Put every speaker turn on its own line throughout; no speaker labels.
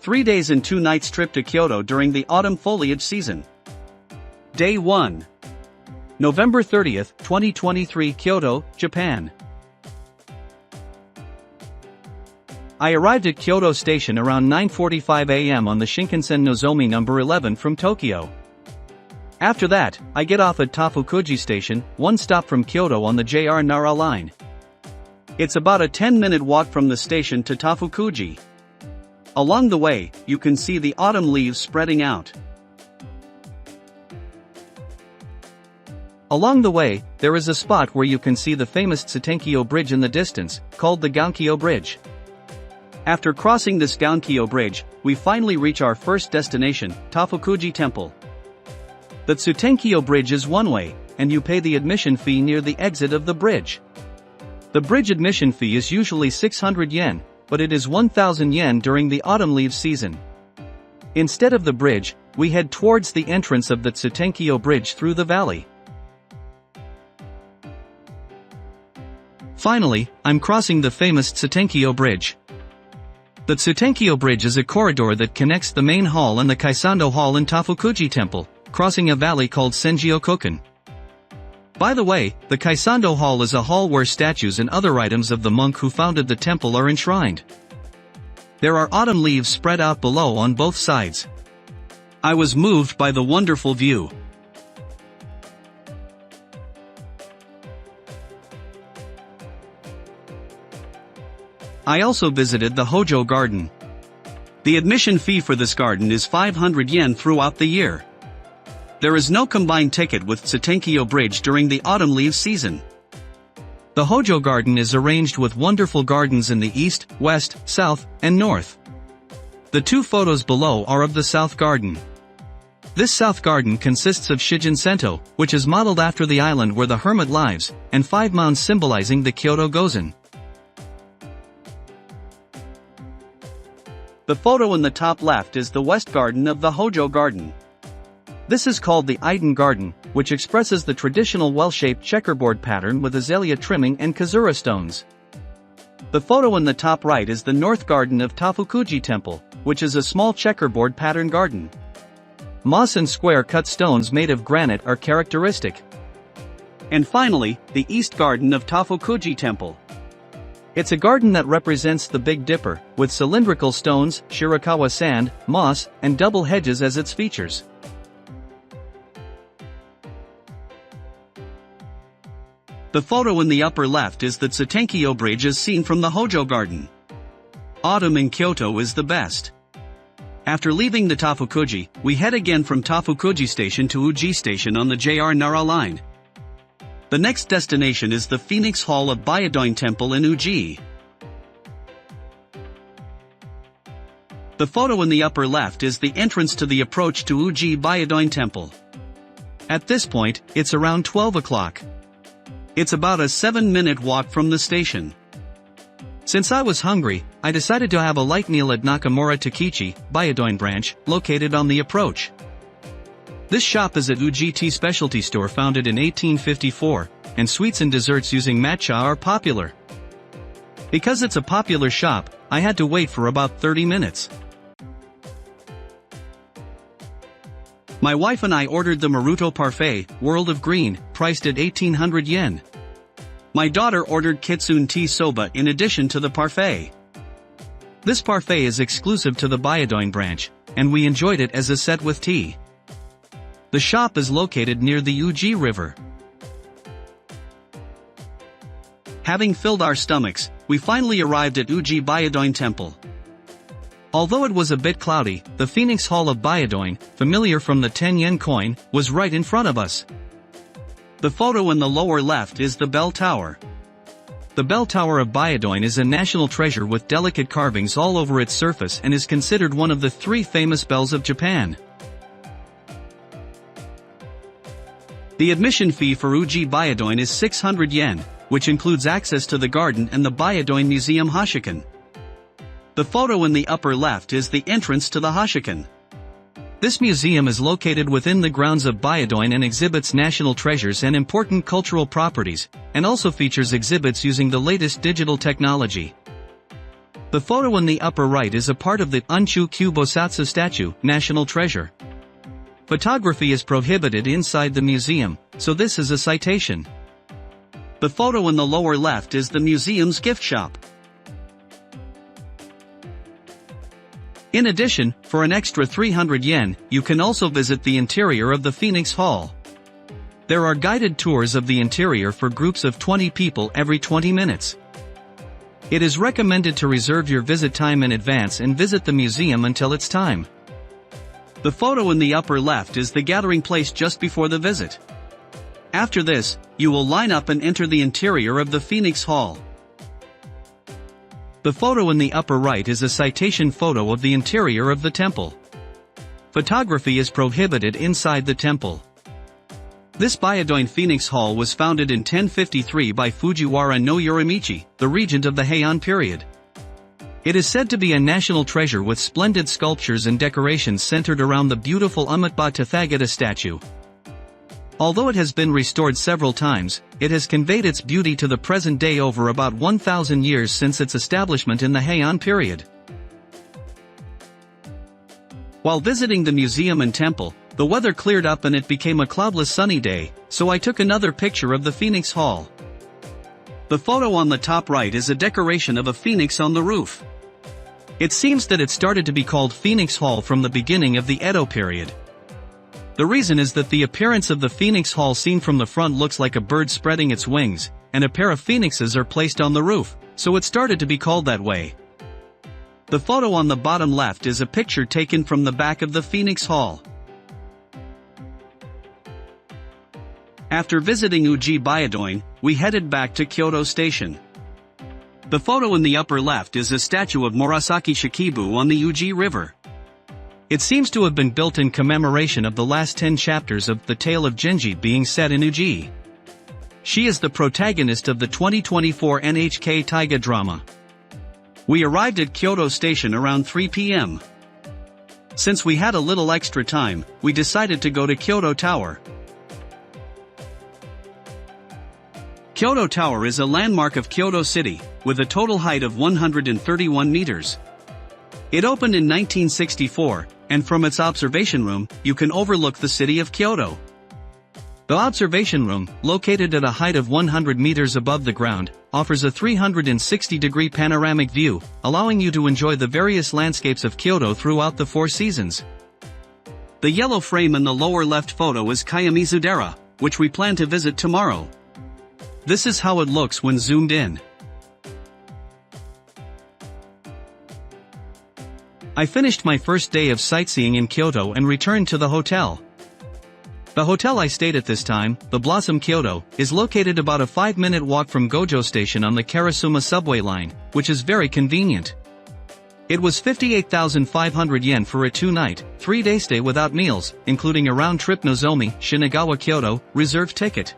3 days and 2 nights trip to Kyoto during the autumn foliage season. Day 1. November 30th, 2023, Kyoto, Japan. I arrived at Kyoto Station around 9:45 a.m. on the Shinkansen Nozomi No. 11 from Tokyo. After that, I get off at Tofuku-ji Station, one stop from Kyoto on the JR Nara line. It's about a 10-minute walk from the station to Tofuku-ji. Along the way, you can see the autumn leaves spreading out. Along the way, there is a spot where you can see the famous Tsuten Bridge in the distance, called the Gankyo Bridge. After crossing this Gankyo Bridge, we finally reach our first destination, Tofuku-ji Temple. The Tsuten Bridge is one way, and you pay the admission fee near the exit of the bridge. The bridge admission fee is usually 600 yen, but it is 1,000 yen during the autumn leaves season. Instead of the bridge, we head towards the entrance of the Tsuten Bridge through the valley. Finally, I'm crossing the famous Tsuten Bridge. The Tsuten Bridge is a corridor that connects the main hall and the Kaisando Hall in Tofuku-ji Temple, crossing a valley called Senjio-koken. By the way, the Kaisando Hall is a hall where statues and other items of the monk who founded the temple are enshrined. There are autumn leaves spread out below on both sides. I was moved by the wonderful view. I also visited the Hojo Garden. The admission fee for this garden is 500 yen throughout the year. There is no combined ticket with Tsuten Bridge during the autumn leaves season. The Hojo Garden is arranged with wonderful gardens in the east, west, south, and north. The two photos below are of the South Garden. This South Garden consists of Shijin Sento, which is modeled after the island where the hermit lives, and 5 mounds symbolizing the Kyoto Gozen. The photo in the top left is the West Garden of the Hojo Garden. This is called the Iden Garden, which expresses the traditional well-shaped checkerboard pattern with azalea trimming and kazura stones. The photo in the top right is the North Garden of Tofuku-ji Temple, which is a small checkerboard pattern garden. Moss and square-cut stones made of granite are characteristic. And finally, the East Garden of Tofuku-ji Temple. It's a garden that represents the Big Dipper, with cylindrical stones, Shirakawa sand, moss, and double hedges as its features. The photo in the upper left is the Tsuten Bridge as seen from the Hojo Garden. Autumn in Kyoto is the best. After leaving the Tofuku-ji, we head again from Tofuku-ji Station to Uji Station on the JR Nara line. The next destination is the Phoenix Hall of Byodoin Temple in Uji. The photo in the upper left is the entrance to the approach to Uji Byodoin Temple. At this point, it's around 12 o'clock. It's about a 7-minute walk from the station. Since I was hungry, I decided to have a light meal at Nakamura Tokichi, Byodoin branch, located on the approach. This shop is at Uji Tea Specialty Store founded in 1854, and sweets and desserts using matcha are popular. Because it's a popular shop, I had to wait for about 30 minutes. My wife and I ordered the Maruto Parfait, World of Green, priced at 1,800 yen. My daughter ordered Kitsune tea soba in addition to the parfait. This parfait is exclusive to the Byodoin branch, and we enjoyed it as a set with tea. The shop is located near the Uji River. Having filled our stomachs, we finally arrived at Uji Byodoin Temple. Although it was a bit cloudy, the Phoenix Hall of Byodoin, familiar from the 10-yen coin, was right in front of us. The photo in the lower left is the Bell Tower. The Bell Tower of Byodoin is a national treasure with delicate carvings all over its surface and is considered one of the 3 famous bells of Japan. The admission fee for Uji Byodoin is 600 yen, which includes access to the garden and the Byodoin Museum Hoshokan. The photo in the upper left is the entrance to the Hoshokan. This museum is located within the grounds of Byodoin and exhibits national treasures and important cultural properties, and also features exhibits using the latest digital technology. The photo in the upper right is a part of the Unchu Bosatsu statue, National Treasure. Photography is prohibited inside the museum, so this is a citation. The photo in the lower left is the museum's gift shop. In addition, for an extra 300 yen, you can also visit the interior of the Phoenix Hall. There are guided tours of the interior for groups of 20 people every 20 minutes. It is recommended to reserve your visit time in advance and visit the museum until it's time. The photo in the upper left is the gathering place just before the visit. After this, you will line up and enter the interior of the Phoenix Hall. The photo in the upper right is a citation photo of the interior of the temple. Photography is prohibited inside the temple. This Byodoin Phoenix Hall was founded in 1053 by Fujiwara no Yorimichi, the regent of the Heian period. It is said to be a national treasure with splendid sculptures and decorations centered around the beautiful Umatba Tathagata statue. Although it has been restored several times, it has conveyed its beauty to the present day over about 1,000 years since its establishment in the Heian period. While visiting the museum and temple, the weather cleared up and it became a cloudless sunny day, so I took another picture of the Phoenix Hall. The photo on the top right is a decoration of a phoenix on the roof. It seems that it started to be called Phoenix Hall from the beginning of the Edo period. The reason is that the appearance of the Phoenix Hall seen from the front looks like a bird spreading its wings, and a pair of phoenixes are placed on the roof, so it started to be called that way. The photo on the bottom left is a picture taken from the back of the Phoenix Hall. After visiting Uji Byodoin, we headed back to Kyoto Station. The photo in the upper left is a statue of Murasaki Shikibu on the Uji River. It seems to have been built in commemoration of the last 10 chapters of The Tale of Genji being set in Uji. She is the protagonist of the 2024 NHK Taiga drama. We arrived at Kyoto Station around 3 p.m. Since we had a little extra time, we decided to go to Kyoto Tower. Kyoto Tower is a landmark of Kyoto City, with a total height of 131 meters. It opened in 1964, and from its observation room, you can overlook the city of Kyoto. The observation room, located at a height of 100 meters above the ground, offers a 360-degree panoramic view, allowing you to enjoy the various landscapes of Kyoto throughout the 4 seasons. The yellow frame in the lower left photo is Kayamizu-dera, which we plan to visit tomorrow. This is how it looks when zoomed in. I finished my first day of sightseeing in Kyoto and returned to the hotel. The hotel I stayed at this time, the Blossom Kyoto, is located about a 5-minute walk from Gojo Station on the Karasuma subway line, which is very convenient. It was 58,500 yen for a 2-night, 3-day stay without meals, including a round-trip Nozomi, Shinagawa Kyoto, reserve ticket.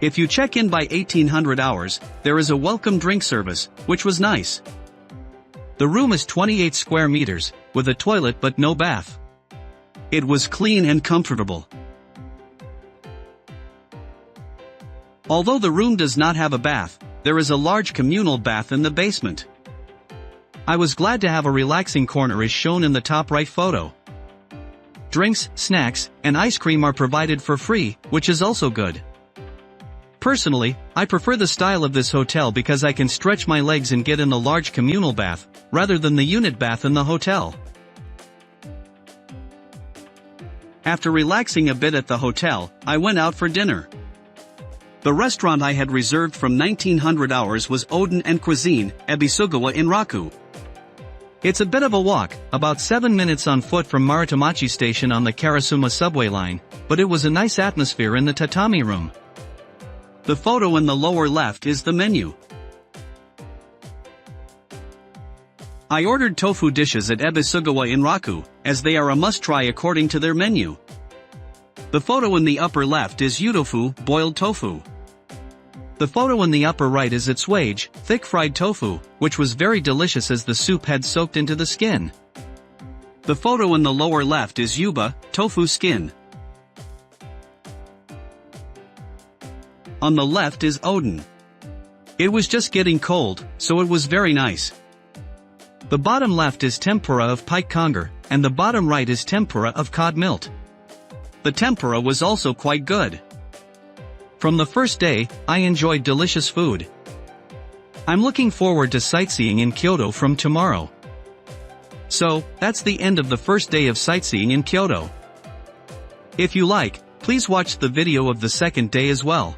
If you check in by 1800 hours, there is a welcome drink service, which was nice. The room is 28 square meters, with a toilet but no bath. It was clean and comfortable. Although the room does not have a bath, there is a large communal bath in the basement. I was glad to have a relaxing corner as shown in the top right photo. Drinks, snacks, and ice cream are provided for free, which is also good. Personally, I prefer the style of this hotel because I can stretch my legs and get in the large communal bath, rather than the unit bath in the hotel. After relaxing a bit at the hotel, I went out for dinner. The restaurant I had reserved from 1900 hours was Oden and Cuisine, Ebisugawa Enraku. It's a bit of a walk, about 7 minutes on foot from Marutamachi Station on the Karasuma subway line, but it was a nice atmosphere in the tatami room. The photo in the lower left is the menu. I ordered tofu dishes at Ebisugawa Enraku, as they are a must-try according to their menu. The photo in the upper left is yudofu, boiled tofu. The photo in the upper right is itswage, thick fried tofu, which was very delicious as the soup had soaked into the skin. The photo in the lower left is yuba, tofu skin. On the left is Oden. It was just getting cold, so it was very nice. The bottom left is tempura of pike conger, and the bottom right is tempura of cod milt. The tempura was also quite good. From the first day, I enjoyed delicious food. I'm looking forward to sightseeing in Kyoto from tomorrow. So, that's the end of the first day of sightseeing in Kyoto. If you like, please watch the video of the second day as well.